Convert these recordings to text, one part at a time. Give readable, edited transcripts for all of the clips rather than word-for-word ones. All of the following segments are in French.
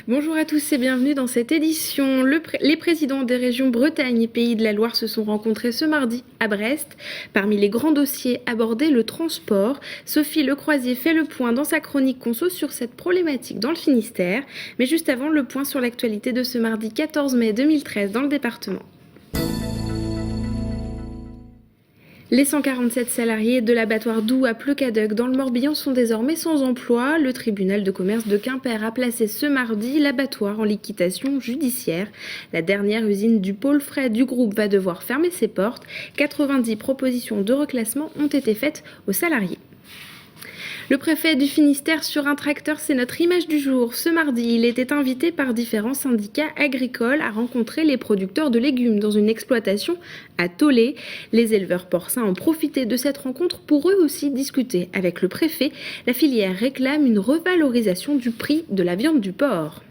Bonjour à tous et bienvenue dans cette édition. Les présidents des régions Bretagne et Pays de la Loire se sont rencontrés ce mardi à Brest. Parmi les grands dossiers abordés, le transport. Sophie Lecroisier fait le point dans sa chronique conso sur cette problématique dans le Finistère. Mais juste avant, le point sur l'actualité de ce mardi 14 mai 2013 dans le département. Les 147 salariés de l'abattoir Doux à Plecadeuc dans le Morbihan sont désormais sans emploi. Le tribunal de commerce de Quimper a placé ce mardi l'abattoir en liquidation judiciaire. La dernière usine du pôle frais du groupe va devoir fermer ses portes. 90 propositions de reclassement ont été faites aux salariés. Le préfet du Finistère sur un tracteur, c'est notre image du jour. Ce mardi, il était invité par différents syndicats agricoles à rencontrer les producteurs de légumes dans une exploitation à Tollet. Les éleveurs porcins ont profité de cette rencontre pour eux aussi discuter avec le préfet. La filière réclame une revalorisation du prix de la viande du porc.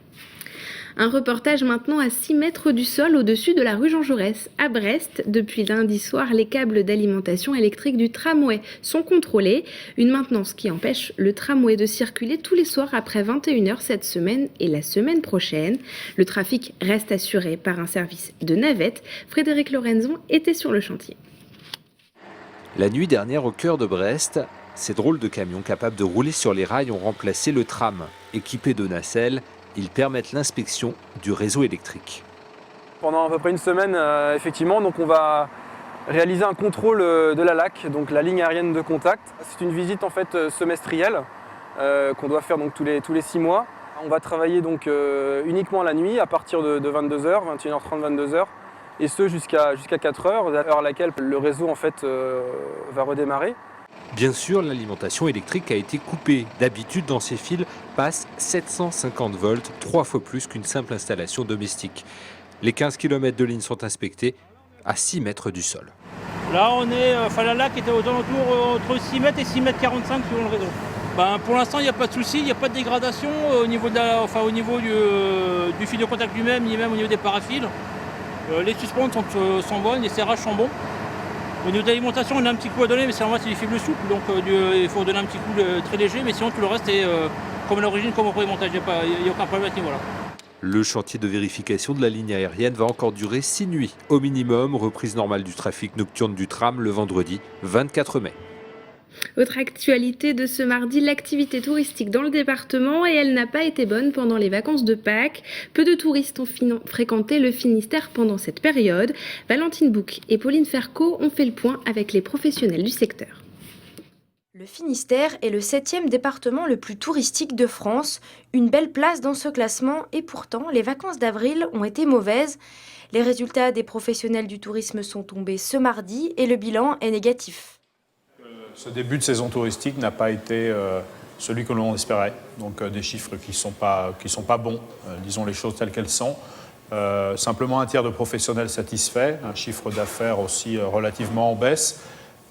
Un reportage maintenant à 6 mètres du sol au-dessus de la rue Jean Jaurès. À Brest, depuis lundi soir, les câbles d'alimentation électrique du tramway sont contrôlés. Une maintenance qui empêche le tramway de circuler tous les soirs après 21h cette semaine et la semaine prochaine. Le trafic reste assuré par un service de navette. Frédéric Lorenzon était sur le chantier. La nuit dernière, au cœur de Brest, ces drôles de camions capables de rouler sur les rails ont remplacé le tram. Équipés de nacelles, ils permettent l'inspection du réseau électrique. Pendant à peu près une semaine, effectivement, donc on va réaliser un contrôle de la LAC, donc la ligne aérienne de contact. C'est une visite en fait semestrielle qu'on doit faire donc tous les 6 mois. On va travailler donc uniquement la nuit à partir de 22h, 21h30, 22h, et ce jusqu'à 4h, l'heure à laquelle le réseau en fait va redémarrer. Bien sûr, l'alimentation électrique a été coupée. D'habitude, dans ces fils passent 750 volts, 3 fois plus qu'une simple installation domestique. Les 15 km de ligne sont inspectés à 6 mètres du sol. Là, la LAC était aux alentours entre 6 mètres et 6 mètres 45 sur le réseau. Pour l'instant, il n'y a pas de souci, il n'y a pas de dégradation au niveau, du fil de contact lui-même, ni même au niveau des paraffils. Les suspentes sont bonnes, les serrages sont bons. Au niveau de l'alimentation, on a un petit coup à donner, mais c'est des fibres souples, donc il faut donner un petit coup très léger, mais sinon tout le reste est comme à l'origine, comme au premier montage, il n'y a aucun problème à ce niveau-là. Le chantier de vérification de la ligne aérienne va encore durer 6 nuits. Au minimum, reprise normale du trafic nocturne du tram le vendredi 24 mai. Autre actualité de ce mardi, l'activité touristique dans le département, et elle n'a pas été bonne pendant les vacances de Pâques. Peu de touristes ont fréquenté le Finistère pendant cette période. Valentine Bouc et Pauline Ferco ont fait le point avec les professionnels du secteur. Le Finistère est le 7e département le plus touristique de France. Une belle place dans ce classement, et pourtant les vacances d'avril ont été mauvaises. Les résultats des professionnels du tourisme sont tombés ce mardi et le bilan est négatif. Ce début de saison touristique n'a pas été celui que l'on espérait. Donc des chiffres qui sont pas bons, disons les choses telles qu'elles sont. Simplement un tiers de professionnels satisfaits, un chiffre d'affaires aussi relativement en baisse.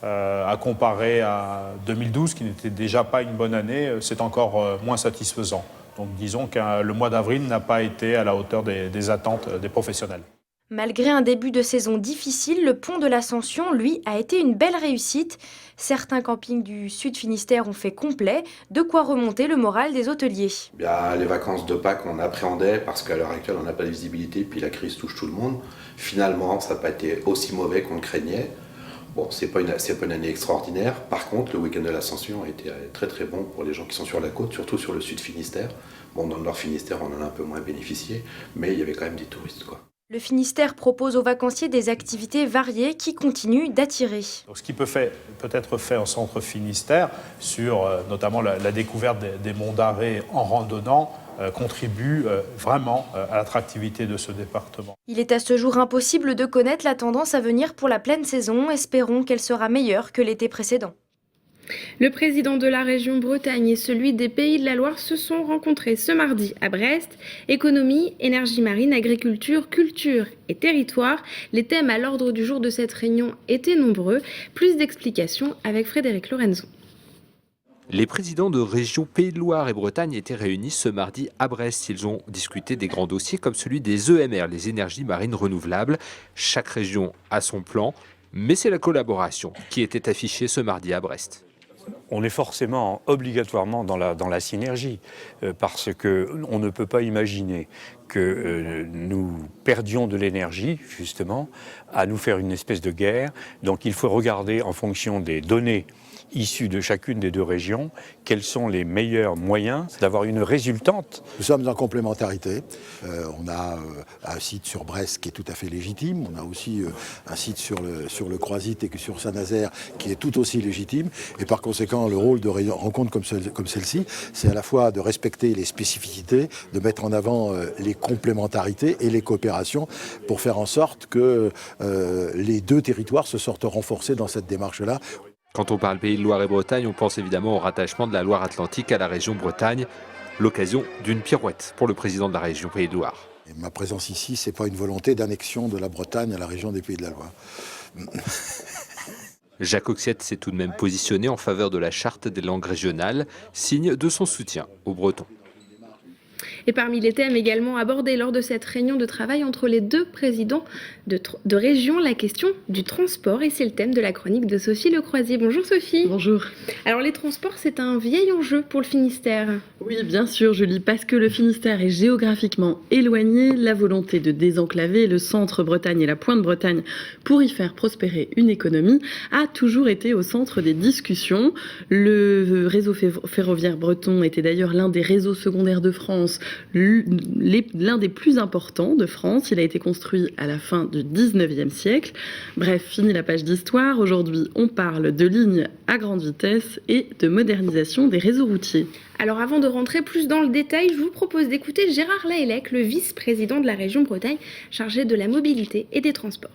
À comparer à 2012, qui n'était déjà pas une bonne année, c'est encore moins satisfaisant. Donc disons que le mois d'avril n'a pas été à la hauteur des attentes des professionnels. Malgré un début de saison difficile, le pont de l'Ascension, lui, a été une belle réussite. Certains campings du Sud Finistère ont fait complet, de quoi remonter le moral des hôteliers. Les vacances de Pâques, on appréhendait parce qu'à l'heure actuelle, on n'a pas de visibilité, puis la crise touche tout le monde. Finalement, ça n'a pas été aussi mauvais qu'on le craignait. Bon, c'est pas une année extraordinaire. Par contre, le week-end de l'Ascension a été très très bon pour les gens qui sont sur la côte, surtout sur le Sud Finistère. Bon, dans le Nord Finistère, on en a un peu moins bénéficié, mais il y avait quand même des touristes, quoi. Le Finistère propose aux vacanciers des activités variées qui continuent d'attirer. Donc, ce qui peut être fait en centre Finistère, sur notamment la découverte des monts d'arrêt en randonnant, contribue vraiment à l'attractivité de ce département. Il est à ce jour impossible de connaître la tendance à venir pour la pleine saison. Espérons qu'elle sera meilleure que l'été précédent. Le président de la région Bretagne et celui des Pays de la Loire se sont rencontrés ce mardi à Brest. Économie, énergie marine, agriculture, culture et territoire. Les thèmes à l'ordre du jour de cette réunion étaient nombreux. Plus d'explications avec Frédéric Lorenzon. Les présidents de régions Pays de Loire et Bretagne étaient réunis ce mardi à Brest. Ils ont discuté des grands dossiers comme celui des EMR, les énergies marines renouvelables. Chaque région a son plan, mais c'est la collaboration qui était affichée ce mardi à Brest. On est forcément, obligatoirement dans la synergie, parce qu'on ne peut pas imaginer que nous perdions de l'énergie, justement, à nous faire une espèce de guerre. Donc il faut regarder en fonction des données issues de chacune des deux régions, quels sont les meilleurs moyens d'avoir une résultante. Nous sommes en complémentarité. On a un site sur Brest qui est tout à fait légitime. On a aussi un site sur le Croisic et sur Saint-Nazaire qui est tout aussi légitime. Et par conséquent, le rôle de rencontres comme celle-ci, c'est à la fois de respecter les spécificités, de mettre en avant les complémentarités et les coopérations pour faire en sorte que les deux territoires se sortent renforcés dans cette démarche-là. Quand on parle Pays de Loire et Bretagne, on pense évidemment au rattachement de la Loire-Atlantique à la région Bretagne. L'occasion d'une pirouette pour le président de la région Pays de Loire. Et ma présence ici, ce n'est pas une volonté d'annexion de la Bretagne à la région des Pays de la Loire. Jacques Auxiette s'est tout de même positionné en faveur de la charte des langues régionales, signe de son soutien aux Bretons. Et parmi les thèmes également abordés lors de cette réunion de travail entre les deux présidents de région, la question du transport. Et c'est le thème de la chronique de Sophie Lecroisier. Bonjour Sophie. Bonjour. Alors les transports, c'est un vieil enjeu pour le Finistère. Oui, bien sûr, Julie, parce que le Finistère est géographiquement éloigné, la volonté de désenclaver le centre Bretagne et la pointe Bretagne pour y faire prospérer une économie a toujours été au centre des discussions. Le réseau ferroviaire breton était d'ailleurs l'un des réseaux secondaires de France, l'un des plus importants de France. Il a été construit à la fin du 19e siècle. Bref, fini la page d'histoire. Aujourd'hui, on parle de lignes à grande vitesse et de modernisation des réseaux routiers. Alors avant de rentrer plus dans le détail, je vous propose d'écouter Gérard Lahellec, le vice-président de la région Bretagne, chargé de la mobilité et des transports.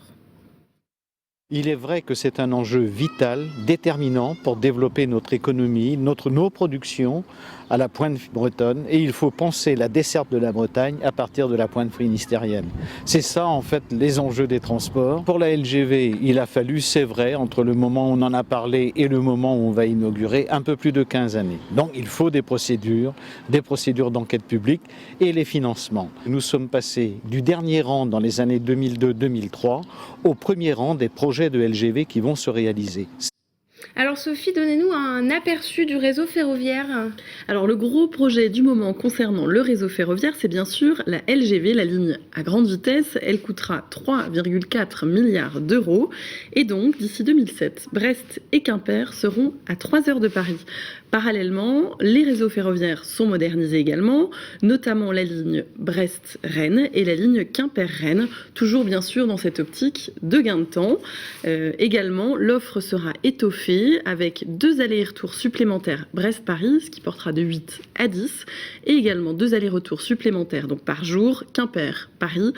Il est vrai que c'est un enjeu vital, déterminant pour développer notre économie, nos productions à la pointe bretonne, et il faut penser la desserte de la Bretagne à partir de la pointe finistérienne. C'est ça en fait les enjeux des transports. Pour la LGV, il a fallu, c'est vrai, entre le moment où on en a parlé et le moment où on va inaugurer, un peu plus de 15 années. Donc il faut des procédures d'enquête publique et les financements. Nous sommes passés du dernier rang dans les années 2002-2003 au premier rang des projets de LGV qui vont se réaliser. Alors Sophie, donnez-nous un aperçu du réseau ferroviaire. Alors le gros projet du moment concernant le réseau ferroviaire, c'est bien sûr la LGV, la ligne à grande vitesse. Elle coûtera 3,4 milliards d'euros. Et donc, d'ici 2007, Brest et Quimper seront à 3 heures de Paris. Parallèlement, les réseaux ferroviaires sont modernisés également, notamment la ligne Brest-Rennes et la ligne Quimper-Rennes, toujours bien sûr dans cette optique de gain de temps. Également, l'offre sera étoffée avec 2 allers-retours supplémentaires Brest-Paris, ce qui portera de 8 à 10, et également 2 allers-retours supplémentaires donc par jour, Quimper-Paris.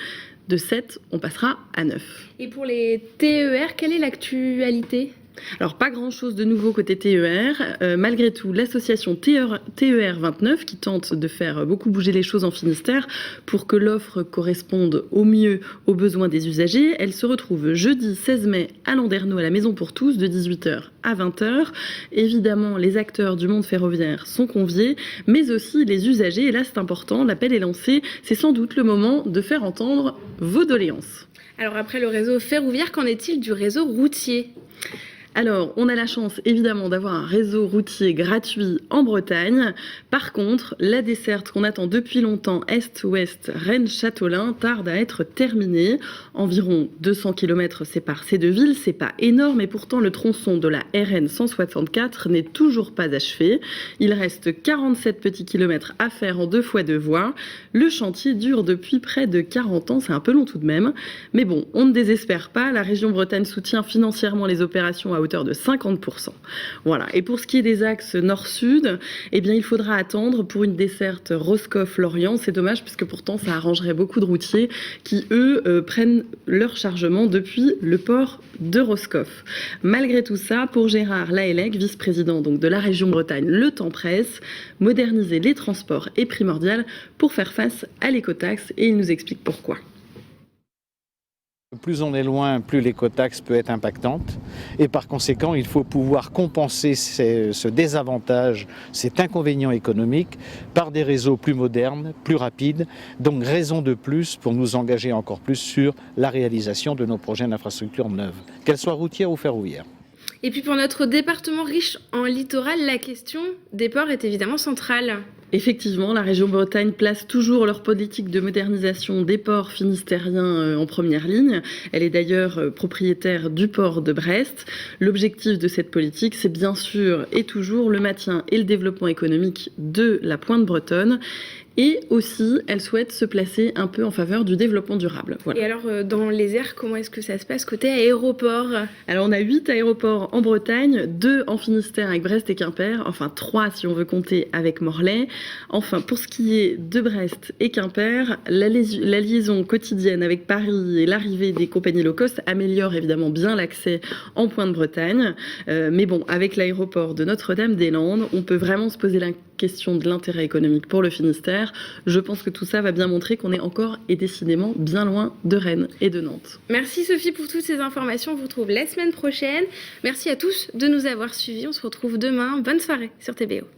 De 7, on passera à 9. Et pour les TER, quelle est l'actualité ? Alors pas grand-chose de nouveau côté TER, malgré tout l'association TER 29 qui tente de faire beaucoup bouger les choses en Finistère pour que l'offre corresponde au mieux aux besoins des usagers. Elle se retrouve jeudi 16 mai à Landerneau à la Maison pour tous de 18h à 20h. Évidemment, les acteurs du monde ferroviaire sont conviés, mais aussi les usagers. Et là c'est important, l'appel est lancé, c'est sans doute le moment de faire entendre vos doléances. Alors après le réseau ferroviaire, qu'en est-il du réseau routier ? Alors, on a la chance évidemment d'avoir un réseau routier gratuit en Bretagne. Par contre, la desserte qu'on attend depuis longtemps, Est-Ouest, Rennes-Châteaulin, tarde à être terminée. Environ 200 km séparent ces deux villes, c'est pas énorme, et pourtant le tronçon de la RN 164 n'est toujours pas achevé. Il reste 47 petits kilomètres à faire en 2 fois 2 voies. Le chantier dure depuis près de 40 ans, c'est un peu long tout de même. Mais bon, on ne désespère pas, la région Bretagne soutient financièrement les opérations à hauteur de 50%. Voilà. Et pour ce qui est des axes nord-sud, eh bien, il faudra attendre pour une desserte Roscoff-Lorient. C'est dommage puisque pourtant ça arrangerait beaucoup de routiers qui, eux, prennent leur chargement depuis le port de Roscoff. Malgré tout ça, pour Gérard Lahellec, vice-président donc de la région Bretagne, le temps presse. Moderniser les transports est primordial pour faire face à l'écotaxe et il nous explique pourquoi. Plus on est loin, plus l'écotaxe peut être impactante et par conséquent, il faut pouvoir compenser ce désavantage, cet inconvénient économique par des réseaux plus modernes, plus rapides. Donc raison de plus pour nous engager encore plus sur la réalisation de nos projets d'infrastructures neuves, qu'elles soient routières ou ferroviaires. Et puis pour notre département riche en littoral, la question des ports est évidemment centrale. Effectivement, la région Bretagne place toujours leur politique de modernisation des ports finistériens en première ligne. Elle est d'ailleurs propriétaire du port de Brest. L'objectif de cette politique, c'est bien sûr et toujours le maintien et le développement économique de la pointe bretonne. Et aussi, elle souhaite se placer un peu en faveur du développement durable. Voilà. Et alors, dans les airs, comment est-ce que ça se passe côté aéroport ? Alors, on a 8 aéroports en Bretagne, 2 en Finistère avec Brest et Quimper, enfin 3 si on veut compter avec Morlaix. Enfin, pour ce qui est de Brest et Quimper, la liaison quotidienne avec Paris et l'arrivée des compagnies low cost améliore évidemment bien l'accès en Pointe-Bretagne. Mais bon, avec l'aéroport de Notre-Dame-des-Landes, on peut vraiment se poser la question de l'intérêt économique pour le Finistère. Je pense que tout ça va bien montrer qu'on est encore et décidément bien loin de Rennes et de Nantes. Merci Sophie pour toutes ces informations. On vous retrouve la semaine prochaine. Merci à tous de nous avoir suivis. On se retrouve demain. Bonne soirée sur TBO.